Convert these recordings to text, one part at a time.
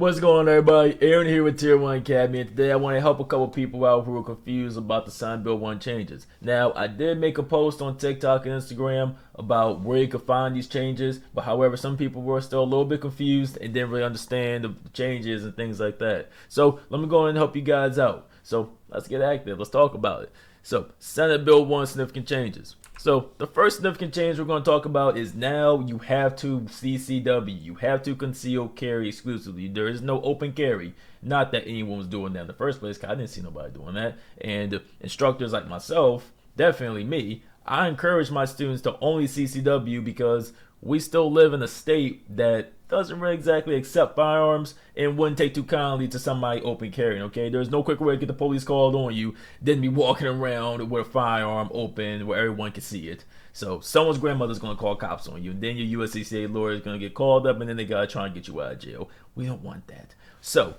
What's going on, everybody? Aaron here with Tier 1 Academy, and today I want to help a couple people out who are confused about the Sign Bill 1 changes. Now, I did make a post on TikTok and Instagram about where you could find these changes, but however, some people were still a little bit confused and didn't really understand the changes and things like that. So, let me go ahead and help you guys out. So, let's get active. Let's talk about it. So, Senate Bill 1 significant changes. So the first significant change we're going to talk about is now you have to CCW. You have to conceal carry exclusively. There is no open carry. Not that anyone was doing that in the first place, because I didn't see nobody doing that. And instructors like myself, definitely me, I encourage my students to only CCW because we still live in a state that doesn't really exactly accept firearms and wouldn't take too kindly to somebody open carrying, okay? There's no quicker way to get the police called on you than be walking around with a firearm open where everyone can see it. So someone's grandmother's going to call cops on you, and then your USCCA lawyer is going to get called up, and then they got to try and get you out of jail. We don't want that. So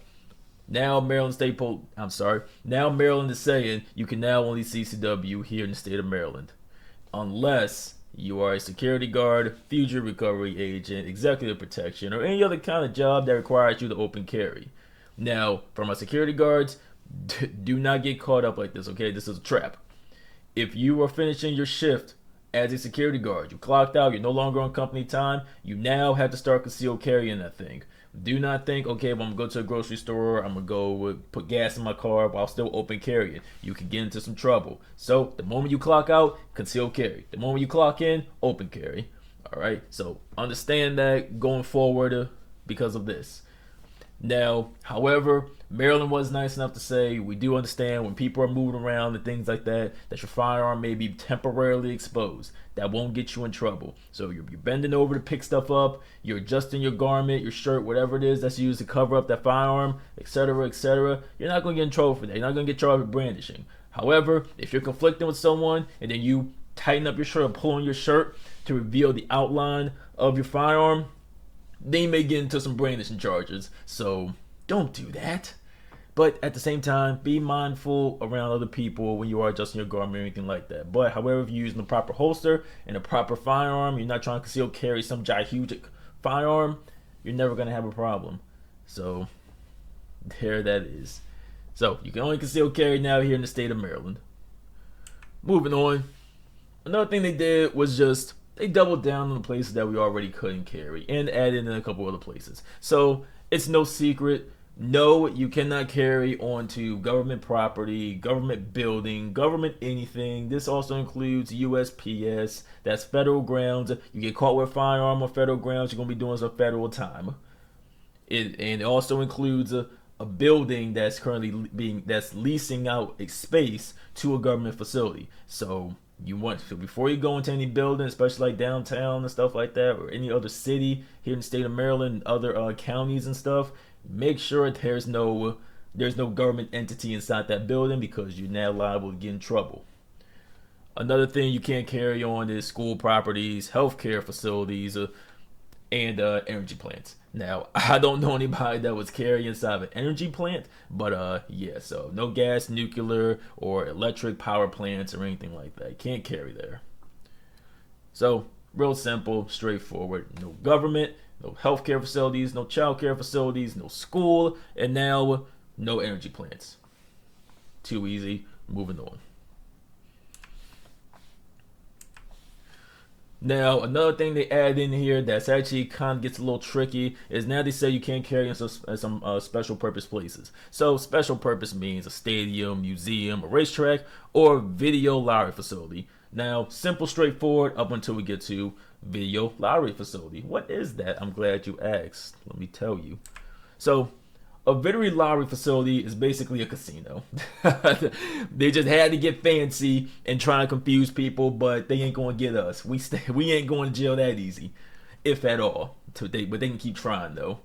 now Maryland is saying you can now only CCW here in the state of Maryland, unless you are a security guard, future recovery agent, executive protection, or any other kind of job that requires you to open carry. Now, for my security guards, do not get caught up like this, okay? This is a trap. If you are finishing your shift as a security guard, you clocked out, you're no longer on company time, you now have to start concealed carrying that thing. Do not think, okay, well, I'm going to go to a grocery store, I'm going to go put gas in my car while still open carrying. You can get into some trouble. So the moment you clock out, conceal carry. The moment you clock in, open carry. All right, so understand that going forward because of this. Now, however, Maryland was nice enough to say, we do understand when people are moving around and things like that, that your firearm may be temporarily exposed. That won't get you in trouble. So you're bending over to pick stuff up, you're adjusting your garment, your shirt, whatever it is that's used to cover up that firearm, etc., etc. You're not going to get in trouble for that. You're not going to get charged with brandishing. However, if you're conflicting with someone and then you tighten up your shirt or pull on your shirt to reveal the outline of your firearm, they may get into some brandishing charges. So don't do that. But at the same time, be mindful around other people when you are adjusting your garment or anything like that. But however, if you're using the proper holster and a proper firearm, you're not trying to conceal carry some gigantic firearm, you're never going to have a problem. So there that is. So you can only conceal carry now here in the state of Maryland. Moving on. Another thing they did was just they doubled down on the places that we already couldn't carry and added in a couple other places. So it's no secret. No, you cannot carry onto government property, government building, government anything. This also includes USPS. That's federal grounds. You get caught with a firearm on federal grounds, you're going to be doing some federal time. It also includes a building that's currently that's leasing out a space to a government facility. So before you go into any building, especially like downtown and stuff like that, or any other city here in the state of Maryland, other counties and stuff, make sure there's no government entity inside that building because you're now liable to get in trouble. Another thing you can't carry on is school properties, healthcare facilities, and energy plants. Now, I don't know anybody that was carrying inside of an energy plant, but yeah, so no gas, nuclear, or electric power plants or anything like that. You can't carry there. So, real simple, straightforward. No government, no healthcare facilities, no childcare facilities, no school, and now no energy plants. Too easy. Moving on. Now, another thing they add in here that's actually kind of gets a little tricky is now they say you can't carry in some special purpose places. So special purpose means a stadium, museum, a racetrack, or video lottery facility. Now, simple, straightforward up until we get to video lottery facility. What is that? I'm glad you asked. Let me tell you. So a video lottery facility is basically a casino. They just had to get fancy and try to confuse people, but they ain't going to get us. We ain't going to jail that easy, if at all. But they can keep trying though.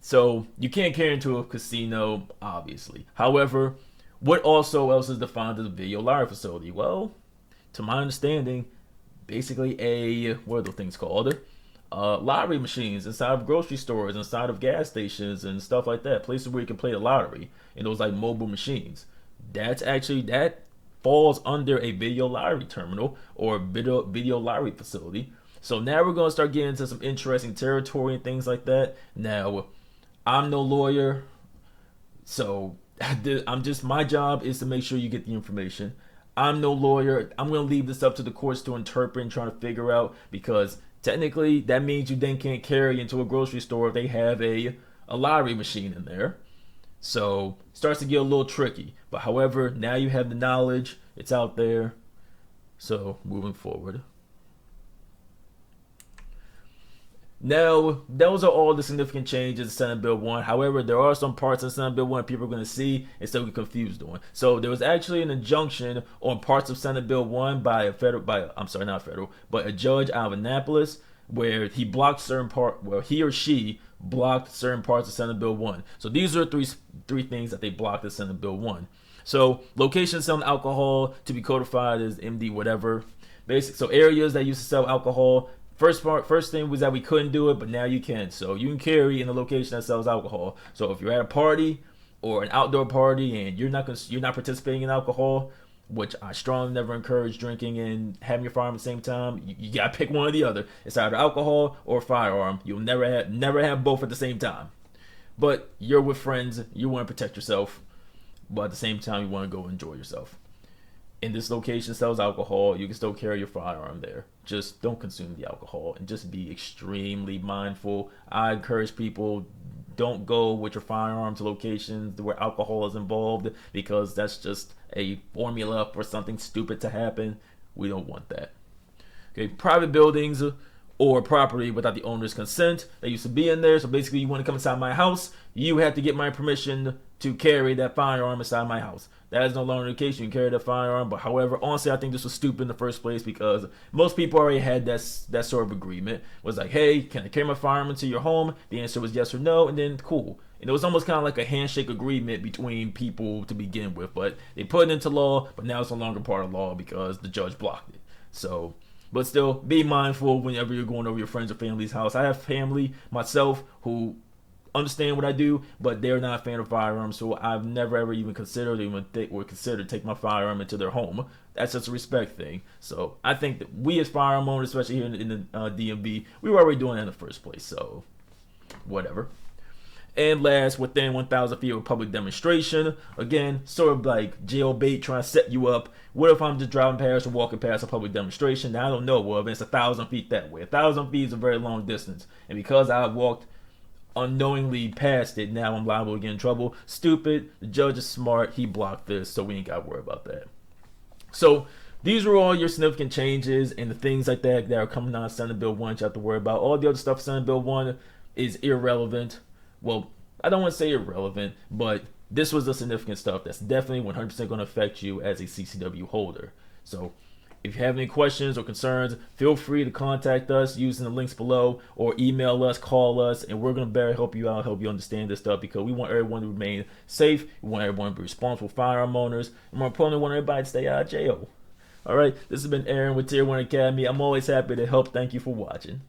So you can't carry into a casino, obviously. However, what also else is defined as a video lottery facility? Well, to my understanding, basically what are those things called? Lottery machines inside of grocery stores, inside of gas stations and stuff like that. Places where you can play the lottery and those like mobile machines. That falls under a video lottery terminal or video lottery facility. So now we're going to start getting into some interesting territory and things like that. Now, I'm no lawyer, so I'm just, my job is to make sure you get the information. I'm no lawyer. I'm going to leave this up to the courts to interpret and try to figure out, because technically that means you then can't carry into a grocery store if they have a lottery machine in there. So it starts to get a little tricky. But however, now you have the knowledge, it's out there. So moving forward. Now, those are all the significant changes in Senate Bill 1. However, there are some parts of Senate Bill 1 people are going to see and still get confused on. So there was actually an injunction on parts of Senate Bill 1 by a federal, I'm sorry, not federal, but a judge out of Annapolis, where he blocked certain part, well, he or she blocked certain parts of Senate Bill 1. So these are three things that they blocked in Senate Bill 1. So locations selling alcohol to be codified as MD whatever. Basic, so areas that used to sell alcohol. First thing was that we couldn't do it, but now you can. So you can carry in a location that sells alcohol. So if you're at a party or an outdoor party and you're not participating in alcohol, which I strongly never encourage drinking and having your firearm at the same time, you gotta pick one or the other. It's either alcohol or firearm. You'll never have both at the same time. But you're with friends, you want to protect yourself, but at the same time you want to go enjoy yourself. In this location sells alcohol, you can still carry your firearm there. Just don't consume the alcohol and just be extremely mindful. I encourage people, don't go with your firearm to locations where alcohol is involved, because that's just a formula for something stupid to happen. We don't want that. Okay, private buildings or property without the owner's consent. They used to be in there. So basically, you want to come inside my house, you have to get my permission to carry that firearm inside my house. That is no longer the case. You can carry that firearm. But however, honestly, I think this was stupid in the first place, because most people already had that sort of agreement. It was like, hey, can I carry my firearm into your home? The answer was yes or no, and then cool. And it was almost kind of like a handshake agreement between people to begin with. But they put it into law, but now it's no longer part of law because the judge blocked it. So, but still, be mindful whenever you're going over your friends or family's house. I have family myself who understand what I do, but they're not a fan of firearms, so I've never ever even considered take my firearm into their home. That's just a respect thing. So I think that we as firearm owners, especially here in the DMV, we were already doing that in the first place. So whatever. And last, within 1,000 feet of a public demonstration, again, sort of like jailbait, trying to set you up. What if I'm just driving past or walking past a public demonstration that I don't know of, and it's 1,000 feet that way? 1,000 feet is a very long distance, and because I walked unknowingly past it, now I'm liable to get in trouble. Stupid. The judge is smart. He blocked this, so we ain't got to worry about that. So these are all your significant changes and the things like that are coming out of Senate Bill 1 you have to worry about. All the other stuff Senate Bill 1 is irrelevant. Well, I don't want to say irrelevant, but this was the significant stuff that's definitely 100% going to affect you as a CCW holder. So if you have any questions or concerns, feel free to contact us using the links below, or email us, call us, and we're going to better help you out, help you understand this stuff, because we want everyone to remain safe. We want everyone to be responsible firearm owners, and more importantly, we want everybody to stay out of jail. All right, this has been Aaron with Tier 1 Academy. I'm always happy to help. Thank you for watching.